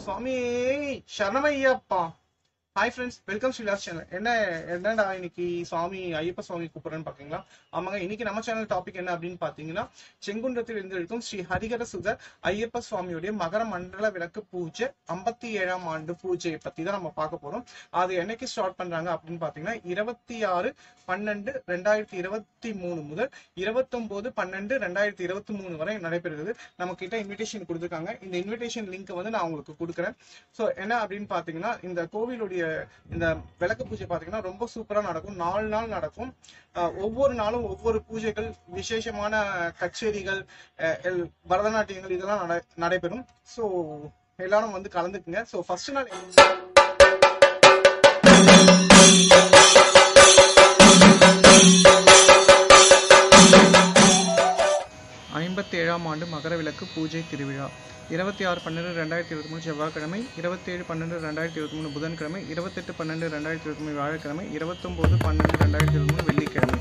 சுவாமி சரணமையப்பா. Hi friends, welcome to last channel. என்னடா இன்னைக்கு சுவாமி ஐயப்ப சுவாமி கூப்பிடுறேன்னு பாத்தீங்களா? ஆமாங்க, இன்னைக்கு நம்ம சேனல் டாபிக் என்ன அப்படின்னு பாத்தீங்கன்னா, செங்குன்றத்தில் இருந்திருக்கும் ஸ்ரீ ஹரிஹர சுதர் ஐயப்ப சுவாமியுடைய மகர மண்டல விளக்கு பூஜை 57ஆம் ஆண்டு பூஜையை பத்தி தான் நம்ம பார்க்க போறோம். அது என்னைக்கு ஸ்டார்ட் பண்றாங்க அப்படின்னு பாத்தீங்கன்னா 26/12/2023 முதல் 29/12/2023 வரை நடைபெறுகிறது. நம்ம கிட்ட இன்விடேஷன் கொடுத்துருக்காங்க. இந்த இன்விடேஷன் லிங்க் வந்து நான் உங்களுக்கு கொடுக்குறேன். ஸோ என்ன அப்படின்னு பாத்தீங்கன்னா, இந்த கோவிலுடைய இந்த விளக்கு பூஜை பாத்தீங்கன்னா ரொம்ப சூப்பரா நடக்கும். 4 நாள் நடக்கும். ஒவ்வொரு நாளும் ஒவ்வொரு பூஜைகள், விசேஷமான கச்சேரிகள், பரதநாட்டியங்கள் இதெல்லாம் நடைபெறும். ஸோ எல்லாரும் வந்து கலந்துக்குங்க. ஸோ ஃபர்ஸ்ட் நாள் 57ஆம் ஆண்டு மகர விளக்கு பூஜை திருவிழா 26/12/2023 செவ்வாய்க்கிழமை, 27/12/2023 புதன்கிழமை, 28/12/2023 வியாழக்கிழமை, 29/12/2023 வெள்ளிக்கிழமை.